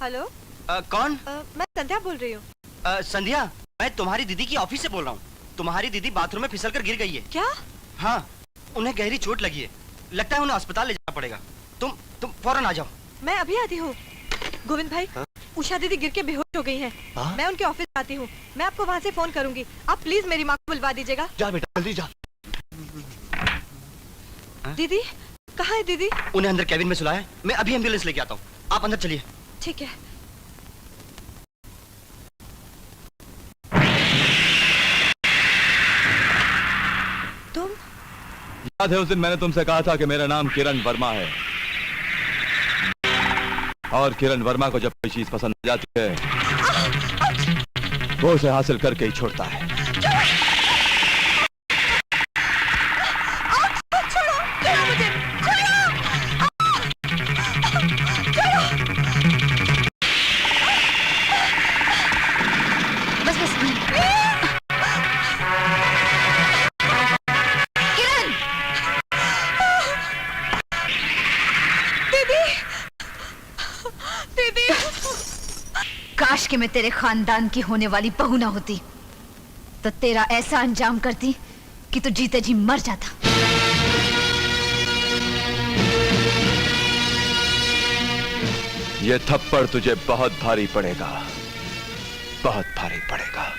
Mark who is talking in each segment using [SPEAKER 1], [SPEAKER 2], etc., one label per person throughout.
[SPEAKER 1] Hello.
[SPEAKER 2] कौन?
[SPEAKER 1] मैं संध्या बोल रही हूँ।
[SPEAKER 2] संध्या, मैं तुम्हारी दीदी की ऑफिस से बोल रहा हूँ। तुम्हारी दीदी बाथरूम में फिसलकर गिर गई है।
[SPEAKER 1] क्या?
[SPEAKER 2] हाँ, उन्हें गहरी चोट लगी है। लगता है उन्हें अस्पताल ले जाना पड़ेगा। तुम फौरन आ जाओ।
[SPEAKER 1] मैं अभी आती हूँ। गोविंद भाई, उषा दीदी गिर के बेहोश हो गई हैं। मैं उनके ऑफिस आती हूँ। मैं आपको वहाँ से फोन करूँगी। आप प्लीज मेरी माँ को बुलवा दीजिएगा।
[SPEAKER 3] जा बेटा, जल्दी जा।
[SPEAKER 1] दीदी कहाँ है दीदी?
[SPEAKER 2] उन्हें अंदर कैबिन में सुलाया है। मैं अभी एम्बुलेंस लेके आता हूँ। आप अंदर चलिए।
[SPEAKER 1] ठीक है। तुम?
[SPEAKER 3] याद है उस दिन मैंने तुमसे कहा था कि मेरा नाम किरण वर्मा है, और किरण वर्मा को जब कोई चीज पसंद आ जाती है वो उसे हासिल करके ही छोड़ता है।
[SPEAKER 4] काश कि मैं तेरे खानदान की होने वाली बहू ना होती तो तेरा ऐसा अंजाम करती कि तू जीते जी मर जाता।
[SPEAKER 3] ये थप्पड़ तुझे बहुत भारी पड़ेगा, बहुत भारी पड़ेगा।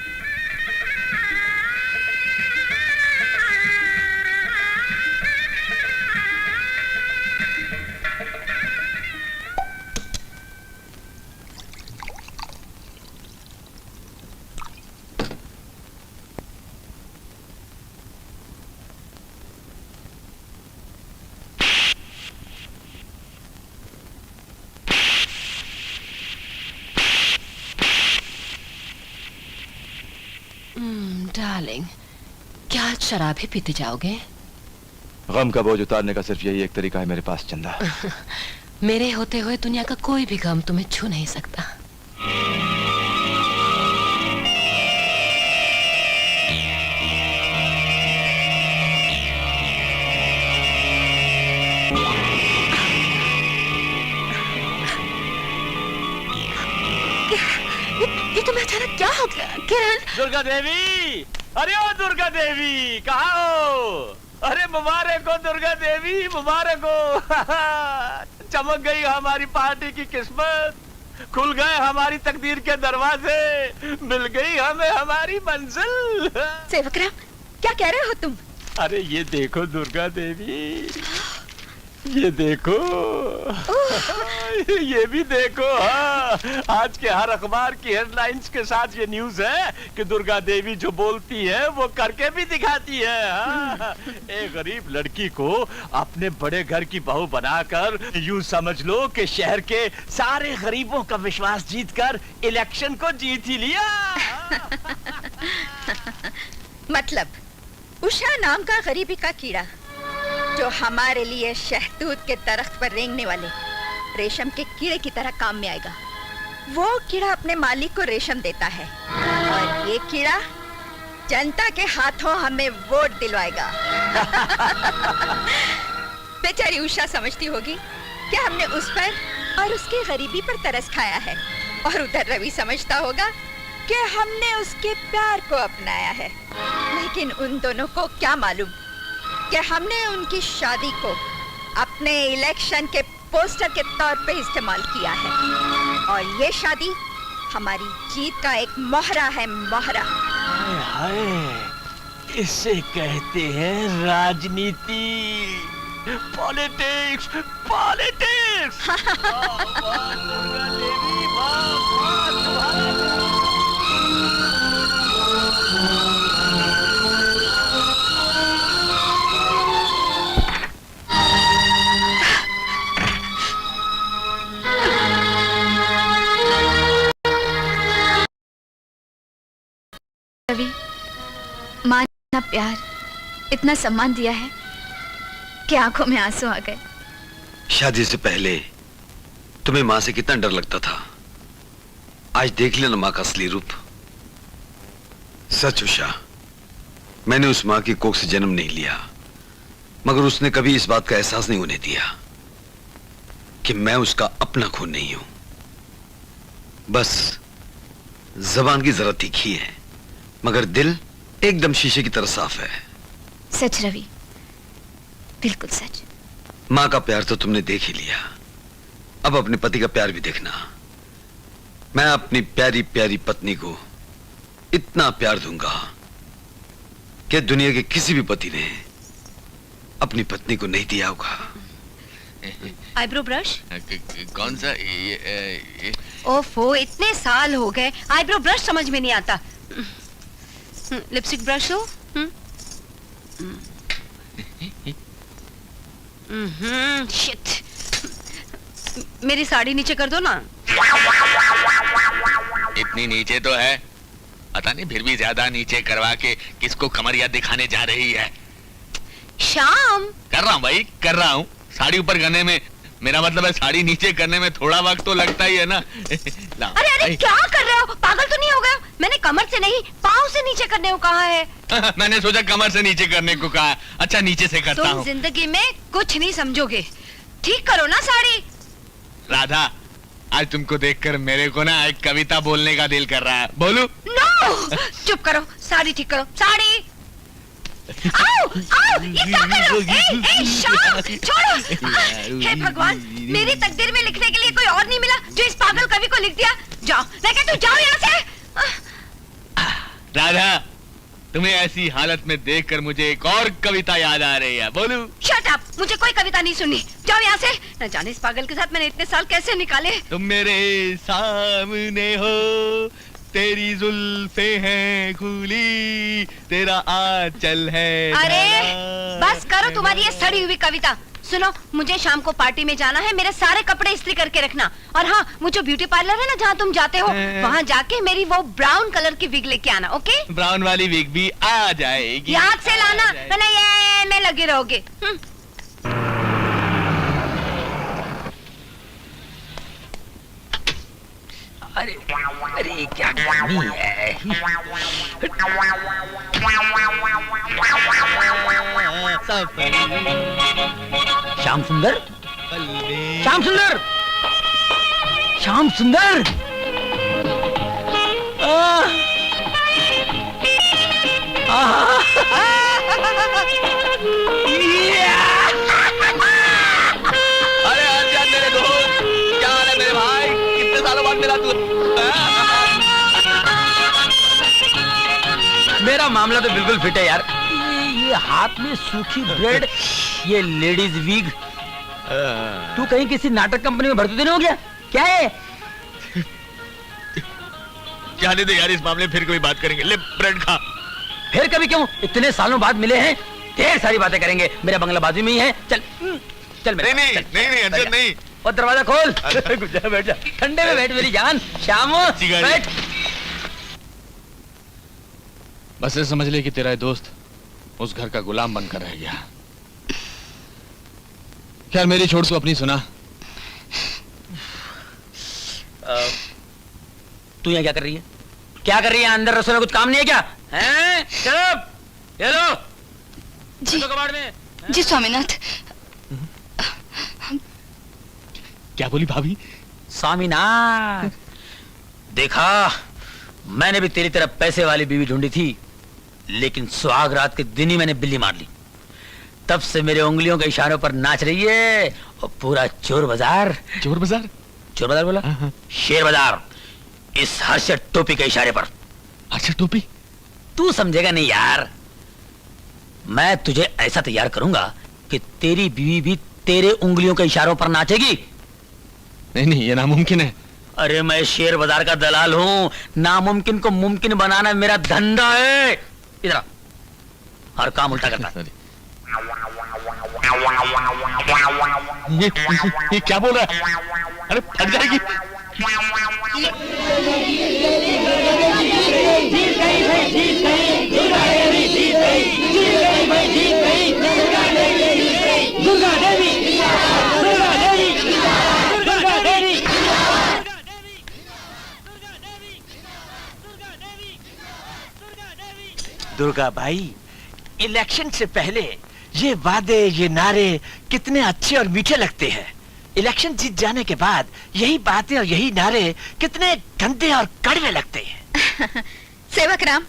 [SPEAKER 5] डार्लिंग, क्या आज शराब ही पीते जाओगे?
[SPEAKER 3] गम का बोझ उतारने का सिर्फ यही एक तरीका है मेरे पास, चंदा।
[SPEAKER 5] मेरे होते हुए दुनिया का कोई भी गम तुम्हें छू नहीं सकता। ये तुम्हें अचानक क्या हो गया किरण?
[SPEAKER 6] दुर्गा देवी, अरे ओ दुर्गा देवी, कहाँ हो? अरे मुबारक हो दुर्गा देवी, मुबारक हो। चमक गई हमारी पार्टी की किस्मत, खुल गए हमारी तकदीर के दरवाजे, मिल गई हमें हमारी मंजिल।
[SPEAKER 4] सेवकराम, क्या कह रहे हो तुम?
[SPEAKER 6] अरे ये देखो दुर्गा देवी, ये देखो, ये भी देखो। हाँ, आज के हर अखबार की हेडलाइंस के साथ ये न्यूज है कि दुर्गा देवी जो बोलती है वो करके भी दिखाती है। हाँ, एक गरीब लड़की को अपने बड़े घर की बहू बनाकर यूं समझ लो कि शहर के सारे गरीबों का विश्वास जीतकर इलेक्शन को जीत ही लिया।
[SPEAKER 4] मतलब उषा नाम का गरीबी का कीड़ा जो हमारे लिए शहतूत के दरख्त पर रेंगने वाले रेशम के कीड़े की तरह काम में आएगा। वो कीड़ा अपने मालिक को रेशम देता है और ये कीड़ा जनता के हाथों हमें वोट दिलवाएगा। बेचारी उषा समझती होगी कि हमने उस पर और उसकी गरीबी पर तरस खाया है, और उधर रवि समझता होगा कि हमने उसके प्यार को अपनाया है। लेकिन उन दोनों को क्या मालूम कि हमने उनकी शादी को अपने इलेक्शन के पोस्टर के तौर पे इस्तेमाल किया है, और ये शादी हमारी जीत का एक मोहरा है, मोहरा।
[SPEAKER 6] हाय, इसे कहते हैं राजनीति, पॉलिटिक्स, पॉलिटिक्स।
[SPEAKER 4] रवि, माँ ने इतना प्यार, इतना सम्मान दिया है कि आंखों में आंसू आ गए।
[SPEAKER 7] शादी से पहले तुम्हें माँ से कितना डर लगता था, आज देख लेना माँ का असली रूप। सच उषा, मैंने उस माँ की कोख से जन्म नहीं लिया, मगर उसने कभी इस बात का एहसास नहीं होने दिया कि मैं उसका अपना खून नहीं हूं। बस जबान की जरा तीखी है, मगर दिल एकदम शीशे की तरह साफ है।
[SPEAKER 8] सच रवि, बिल्कुल सच।
[SPEAKER 7] माँ का प्यार तो तुमने देख ही लिया, अब अपने पति का प्यार भी देखना। मैं अपनी प्यारी प्यारी पत्नी को इतना प्यार दूंगा कि दुनिया के किसी भी पति ने अपनी पत्नी को नहीं दिया होगा।
[SPEAKER 8] Eyebrow brush?
[SPEAKER 9] कौन सा? ये
[SPEAKER 8] ओफो, इतने साल हो गए, आईब्रो ब्रश समझ में नहीं आता। लिपस्टिक ब्रश हो? शिट, मेरी साड़ी नीचे कर दो ना।
[SPEAKER 9] इतनी नीचे तो है, पता नहीं फिर भी ज्यादा नीचे करवा के किसको कमरिया दिखाने जा रही है।
[SPEAKER 8] श्याम,
[SPEAKER 9] कर रहा हूँ भाई, कर रहा हूँ। साड़ी ऊपर करने में, मेरा मतलब है साड़ी नीचे करने में थोड़ा वक्त तो लगता ही है ना।
[SPEAKER 8] अरे अरे क्या कर रहे हो? पागल तो नहीं हो गए? मैंने कमर से नहीं, पाँव से नीचे करने को कहा है।
[SPEAKER 9] मैंने सोचा कमर से नीचे करने को कहा। अच्छा, नीचे से करता हूँ।
[SPEAKER 8] तुम जिंदगी में कुछ नहीं समझोगे। ठीक करो ना साड़ी।
[SPEAKER 9] राधा, आज तुमको देखकर मेरे को ना एक कविता बोलने का दिल कर रहा है। बोलू?
[SPEAKER 8] नो, चुप करो, साड़ी ठीक करो, साड़ी। आओ, आओ, ये क्या कर रहे हो? ए, श्याम, छोड़ो। हे भगवान, मेरी तकदीर में लिखने के लिए कोई और नहीं मिला जो इस पागल कवि को लिख दिया। जाओ, मैं कहती हूँ जाओ यहाँ से।
[SPEAKER 9] राधा, तुम्हें ऐसी हालत में देखकर मुझे एक और कविता याद आ रही है। बोलू?
[SPEAKER 8] शट अप, मुझे कोई कविता नहीं सुननी। जाओ यहाँ से। न जाने इस पागल के साथ मैंने इतने साल कैसे निकाले।
[SPEAKER 9] तुम मेरे सामने हो, तेरी जुल्फे हैं खुली, तेरा आंचल है।
[SPEAKER 8] अरे बस करो तुम्हारी ये सड़ी हुई कविता। सुनो, मुझे शाम को पार्टी में जाना है, मेरे सारे कपड़े इस्त्री करके रखना। और हाँ, वो जो ब्यूटी पार्लर है ना जहाँ तुम जाते हो, वहाँ जाके मेरी वो ब्राउन कलर की विग लेके आना। ओके?
[SPEAKER 9] ब्राउन वाली विग भी आ जाएगी।
[SPEAKER 8] याद से लाना, वरना ये में लगे रहोगे।
[SPEAKER 10] अरे अरे क्या गर्मी है। श्याम सुंदर, श्याम सुंदर, श्याम सुंदर।
[SPEAKER 9] अरे आजा मेरे दोस्त, क्या हाल है मेरे भाई? कितने सालों बाद मिला तू।
[SPEAKER 10] मेरा मामला तो बिल्कुल फिट है यार। ये हाथ में सूखी ब्रेड, ये लेडीज वीग। तू कहीं किसी नाटक कंपनी में भर्ती तो नहीं हो गया? क्या है?
[SPEAKER 9] जाने दे यार, इस मामले में फिर कोई बात करेंगे। ले ब्रेड खा।
[SPEAKER 10] फिर कभी क्यों? इतने सालों बाद मिले हैं, ढेर सारी बातें करेंगे। मेरा बंगला बाजू में ही है। चल चल मेरे।
[SPEAKER 9] नहीं नहीं नहीं नहीं अर्जुन नहीं।
[SPEAKER 10] और दरवाजा खोल। बैठ जा, ठंडे में बैठ मेरी जान। श्याम बैठ।
[SPEAKER 6] बस ये समझ ले कि तेरा दोस्त उस घर का गुलाम बनकर रह गया। यार मेरी छोड़ तू अपनी सुना।
[SPEAKER 10] तू यहाँ क्या कर रही है? क्या कर रही है? अंदर रसोई में कुछ काम नहीं है क्या? हैं? चुप। ये लो।
[SPEAKER 8] जी,
[SPEAKER 10] कबाड़ में।
[SPEAKER 8] जी स्वामीनाथ।
[SPEAKER 6] क्या बोली भाभी?
[SPEAKER 10] स्वामीनाथ, देखा, मैंने भी तेरी तरह पैसे वाली बीवी ढूंढी थी, लेकिन सुहाग रात के दिन ही मैंने बिल्ली मार ली। तब से मेरे उंगलियों के इशारों पर नाच रही है और पूरा चोर बाजार।
[SPEAKER 6] चोर बाजार?
[SPEAKER 10] चोर बाजार बोला? शेर बाजार, इस हर्षद टोपी के इशारे पर।
[SPEAKER 6] हर्षद टोपी?
[SPEAKER 10] तू समझेगा नहीं यार। मैं तुझे ऐसा तैयार करूंगा कि तेरी बीवी भी तेरे उंगलियों के इशारों पर नाचेगी।
[SPEAKER 6] नहीं नहीं, ये नामुमकिन है।
[SPEAKER 10] अरे मैं शेर बाजार का दलाल हूं, नामुमकिन को मुमकिन बनाना मेरा धंधा है। इधर हर काम उल्टा करता।
[SPEAKER 6] ये क्या बोल रहा है? अरे फट जाएगी।
[SPEAKER 10] दुर्गा देवी, दुर्गा देवी, दुर्गा देवी।
[SPEAKER 11] दुर्गा भाई, इलेक्शन से पहले ये वादे, ये नारे कितने अच्छे और मीठे लगते हैं,
[SPEAKER 6] इलेक्शन जीत जाने के बाद यही बातें और यही नारे कितने गंदे और कड़वे लगते हैं।
[SPEAKER 4] सेवक राम,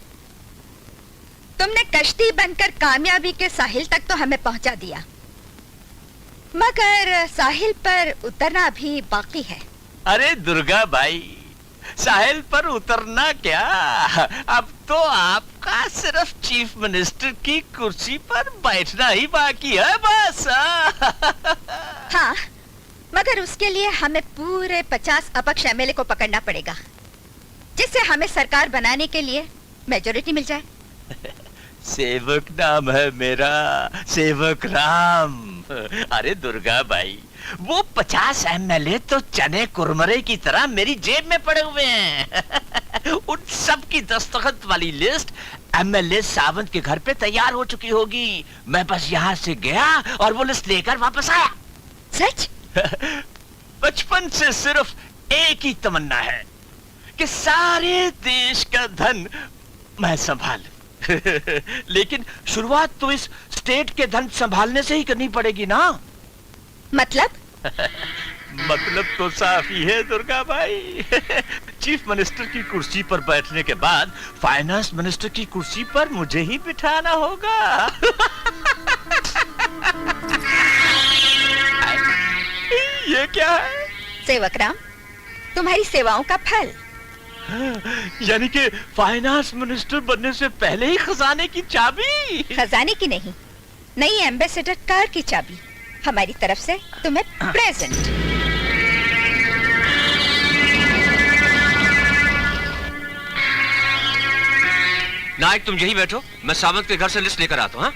[SPEAKER 4] तुमने कश्ती बनकर कामयाबी के साहिल तक तो हमें पहुंचा दिया, मगर साहिल पर उतरना अभी बाकी है।
[SPEAKER 6] अरे दुर्गा भाई, साहिल पर उतरना क्या, अब तो आपका सिर्फ चीफ मिनिस्टर की कुर्सी पर बैठना ही बाकी है बस।
[SPEAKER 4] हाँ, मगर उसके लिए हमें पूरे 50 अपक्ष एमएलए को पकड़ना पड़ेगा, जिससे हमें सरकार बनाने के लिए मेजोरिटी मिल जाए।
[SPEAKER 6] सेवक नाम है मेरा, सेवक राम। अरे दुर्गा भाई, वो 50 एमएलए तो चने कुरमरे की तरह मेरी जेब में पड़े हुए हैं। उन सब की दस्तखत वाली लिस्ट एमएलए सावंत के घर पे तैयार हो चुकी होगी। मैं बस यहाँ से गया और वो लिस्ट लेकर वापस आया।
[SPEAKER 4] सच?
[SPEAKER 6] बचपन से सिर्फ एक ही तमन्ना है कि सारे देश का धन मैं संभालूं। लेकिन शुरुआत तो इस स्टेट के धन संभालने से ही करनी पड़ेगी ना।
[SPEAKER 4] मतलब?
[SPEAKER 6] मतलब तो साफ ही है दुर्गा भाई। चीफ मिनिस्टर की कुर्सी पर बैठने के बाद फाइनेंस मिनिस्टर की कुर्सी पर मुझे ही बिठाना होगा। ये क्या है?
[SPEAKER 4] सेवक राम, तुम्हारी सेवाओं का फल।
[SPEAKER 6] यानी कि फाइनेंस मिनिस्टर बनने से पहले ही खजाने की चाबी।
[SPEAKER 4] खजाने की नहीं, नई एम्बेसडर कार की चाबी हमारी तरफ से तुम्हें प्रेजेंट।
[SPEAKER 2] नायक तुम यही बैठो, मैं सावंत के घर से लिस्ट लेकर आता हूँ।